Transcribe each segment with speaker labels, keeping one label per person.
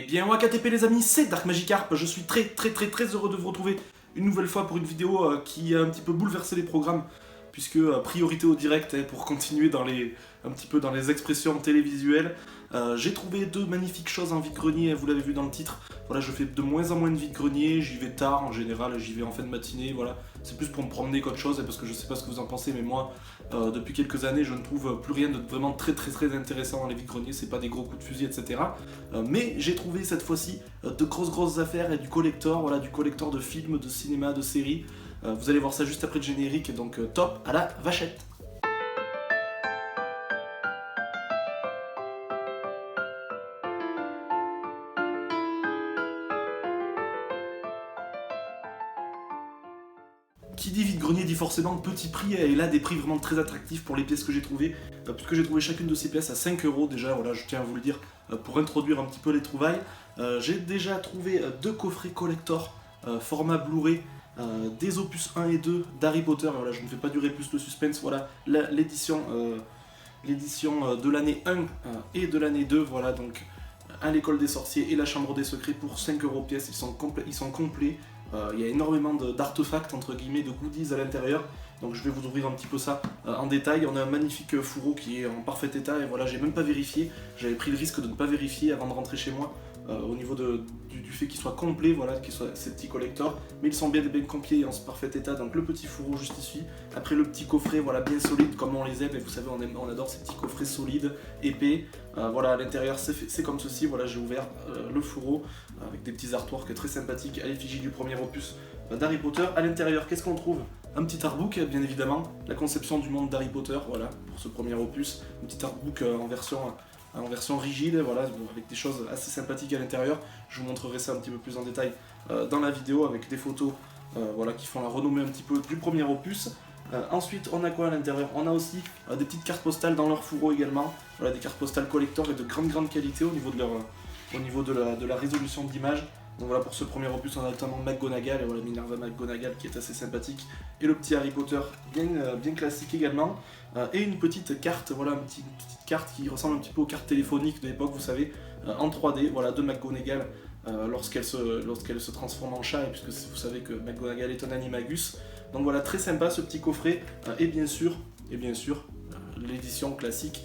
Speaker 1: bien WKTP les amis, c'est Dark Magikarp, je suis très heureux de vous retrouver une nouvelle fois pour une vidéo qui a un petit peu bouleversé les programmes, puisque priorité au direct pour continuer un petit peu dans les expressions télévisuelles. J'ai trouvé deux magnifiques choses en vide-grenier, vous l'avez vu dans le titre. Voilà, je fais de moins en moins de vide-grenier, j'y vais tard en général, j'y vais en fin de matinée, voilà. C'est plus pour me promener qu'autre chose, parce que je sais pas ce que vous en pensez, mais moi, depuis quelques années, je ne trouve plus rien de vraiment très intéressant dans les vide-greniers, c'est pas des gros coups de fusil, etc. Mais j'ai trouvé cette fois-ci de grosses affaires et du collector, voilà, du collector de films, de cinéma, de séries. Vous allez voir ça juste après le générique, donc top à la vachette. Qui dit vide-grenier dit forcément petit prix, et là des prix vraiment très attractifs pour les pièces que j'ai trouvées, puisque j'ai trouvé chacune de ces pièces à 5 € déjà, voilà, je tiens à vous le dire, pour introduire un petit peu les trouvailles. J'ai déjà trouvé deux coffrets collector format Blu-ray, des opus 1 et 2 d'Harry Potter, voilà, je ne fais pas durer plus le suspense, voilà, l'édition de l'année 1 et de l'année 2, voilà, donc à l'école des sorciers et la chambre des secrets pour 5 € pièce, ils sont complets. Il y a énormément d'artefacts, entre guillemets, de goodies à l'intérieur, donc je vais vous ouvrir un petit peu ça en détail. On a un magnifique fourreau qui est en parfait état, et voilà, j'ai même pas vérifié, j'avais pris le risque de ne pas vérifier avant de rentrer chez moi, au niveau du fait qu'il soit complet, voilà, qu'il soit ces petits collectors, mais ils sont bien complets et en parfait état, donc le petit fourreau juste ici, après le petit coffret, voilà, bien solide comme on les aime, et vous savez, on adore ces petits coffrets solides, épais, voilà, à l'intérieur c'est comme ceci, voilà, j'ai ouvert le fourreau, avec des petits artworks très sympathiques à l'effigie du premier opus d'Harry Potter. À l'intérieur, qu'est-ce qu'on trouve? Un petit artbook, bien évidemment, la conception du monde d'Harry Potter, voilà, pour ce premier opus, un petit artbook en version rigide, voilà, avec des choses assez sympathiques à l'intérieur. Je vous montrerai ça un petit peu plus en détail dans la vidéo, avec des photos voilà, qui font la renommée un petit peu du premier opus. Ensuite, on a quoi à l'intérieur? On a aussi des petites cartes postales dans leur fourreau également, voilà, des cartes postales collector et de grande qualité au niveau de la résolution d'image. Donc voilà, pour ce premier opus, on a notamment McGonagall, et voilà, Minerva McGonagall qui est assez sympathique, et le petit Harry Potter bien classique également, et une petite carte, voilà, une petite carte qui ressemble un petit peu aux cartes téléphoniques de l'époque, vous savez, en 3D, voilà, de McGonagall, lorsqu'elle se transforme en chat, et puisque vous savez que McGonagall est un animagus. Donc voilà, très sympa ce petit coffret, et bien sûr, l'édition classique,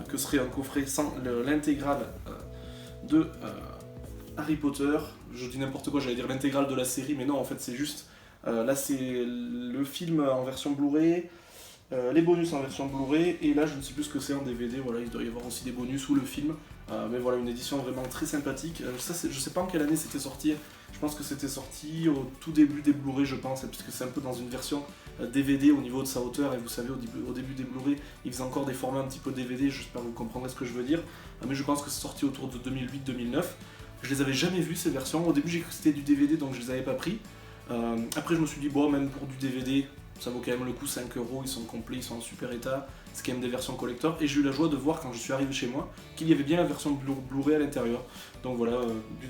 Speaker 1: que serait un coffret sans l'intégrale de Harry Potter. Je dis n'importe quoi, j'allais dire l'intégrale de la série, mais non, en fait c'est juste, là c'est le film en version Blu-ray, les bonus en version Blu-ray, et là je ne sais plus ce que c'est en DVD, voilà, il doit y avoir aussi des bonus ou le film, mais voilà, une édition vraiment très sympathique. Ça, je sais pas en quelle année c'était sorti, je pense que c'était sorti au tout début des Blu-ray, je pense, puisque c'est un peu dans une version DVD au niveau de sa hauteur, et vous savez, au début des Blu-ray, ils faisaient encore des formats un petit peu DVD, j'espère que vous comprendrez ce que je veux dire, mais je pense que c'est sorti autour de 2008-2009. Je les avais jamais vus ces versions, au début j'ai cru que c'était du DVD, donc je les avais pas pris. Après je me suis dit, bon, même pour du DVD, ça vaut quand même le coup, 5 €, ils sont complets, ils sont en super état, c'est quand même des versions collector, et j'ai eu la joie de voir quand je suis arrivé chez moi qu'il y avait bien la version Blu-ray à l'intérieur. Donc voilà,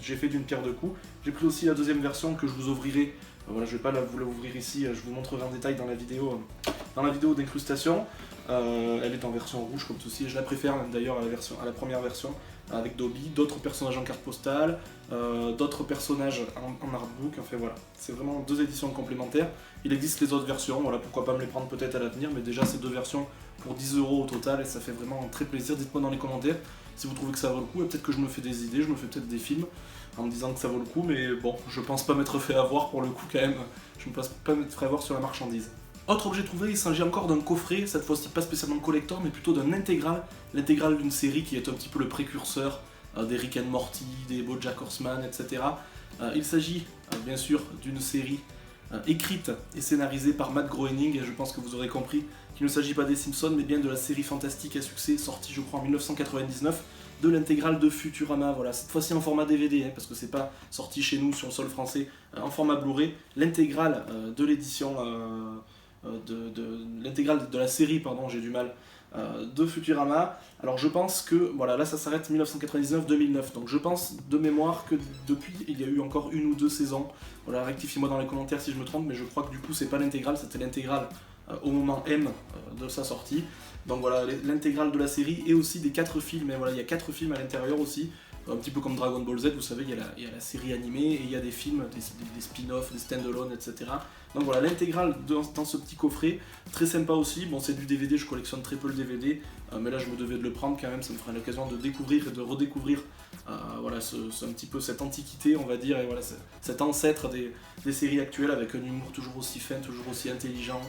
Speaker 1: j'ai fait d'une pierre deux coups. J'ai pris aussi la deuxième version que je vous ouvrirai, voilà, je vais pas vous l'ouvrir ici, je vous montrerai en détail dans la vidéo d'incrustation. Elle est en version rouge comme ceci, et je la préfère même d'ailleurs à la première version, avec Dobby, d'autres personnages en carte postale, d'autres personnages en artbook, enfin voilà, c'est vraiment deux éditions complémentaires. Il existe les autres versions, voilà, pourquoi pas me les prendre peut-être à l'avenir, mais déjà ces deux versions pour 10 € au total, et ça fait vraiment très plaisir. Dites-moi dans les commentaires si vous trouvez que ça vaut le coup, et peut-être que je me fais des idées, je me fais peut-être des films en me disant que ça vaut le coup, mais bon, je pense pas m'être fait avoir pour le coup quand même, je ne pense pas m'être fait avoir sur la marchandise. Autre objet trouvé, il s'agit encore d'un coffret, cette fois-ci pas spécialement collector, mais plutôt d'un intégral, l'intégrale d'une série qui est un petit peu le précurseur des Rick and Morty, des BoJack Horseman, etc. Il s'agit bien sûr d'une série écrite et scénarisée par Matt Groening, et je pense que vous aurez compris qu'il ne s'agit pas des Simpsons, mais bien de la série fantastique à succès, sortie je crois en 1999, de l'intégrale de Futurama, voilà, cette fois-ci en format DVD, parce que c'est pas sorti chez nous sur le sol français, en format Blu-ray, l'intégrale de l'édition... l'intégrale de la série, pardon, j'ai du mal, de Futurama. Alors je pense que, voilà, là ça s'arrête 1999-2009, donc je pense de mémoire que depuis il y a eu encore une ou deux saisons, voilà, rectifiez-moi dans les commentaires si je me trompe, mais je crois que du coup c'est pas l'intégrale, c'était l'intégrale au moment M de sa sortie. Donc voilà, l'intégrale de la série et aussi des 4 films, et voilà, il y a 4 films à l'intérieur aussi, un petit peu comme Dragon Ball Z, vous savez, il y a la série animée et il y a des films, des spin-offs, des stand-alone, etc. Donc voilà, l'intégrale dans ce petit coffret, très sympa aussi. Bon, c'est du DVD, je collectionne très peu le DVD, mais là je me devais de le prendre quand même, ça me ferait l'occasion de découvrir et de redécouvrir voilà, un petit peu cette antiquité, on va dire, et voilà, cet ancêtre des séries actuelles avec un humour toujours aussi fin, toujours aussi intelligent,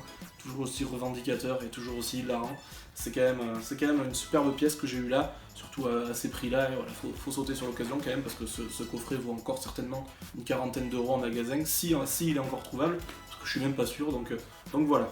Speaker 1: toujours aussi revendicateur et toujours aussi hilarant. C'est quand même une superbe pièce que j'ai eue là, surtout à ces prix-là. Et voilà, faut sauter sur l'occasion quand même parce que ce coffret vaut encore certainement une quarantaine d'euros en magasin, si il est encore trouvable, parce que je suis même pas sûr. Donc voilà.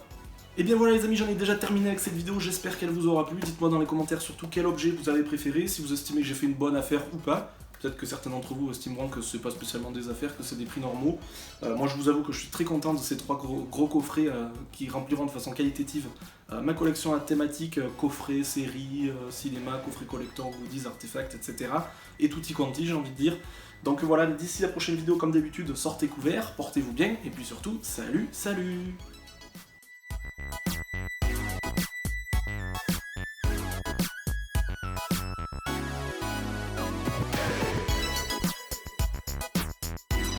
Speaker 1: Et bien voilà les amis, j'en ai déjà terminé avec cette vidéo, j'espère qu'elle vous aura plu. Dites-moi dans les commentaires surtout quel objet vous avez préféré, si vous estimez que j'ai fait une bonne affaire ou pas. Peut-être que certains d'entre vous estimeront que c'est pas spécialement des affaires, que c'est des prix normaux. Moi je vous avoue que je suis très content de ces 3 gros coffrets qui rempliront de façon qualitative ma collection à thématique, coffrets, séries, cinéma, coffrets collector, goodies, artefacts, etc. Et tout y quanti, j'ai envie de dire. Donc voilà, d'ici la prochaine vidéo, comme d'habitude, sortez couverts, portez-vous bien, et puis surtout, salut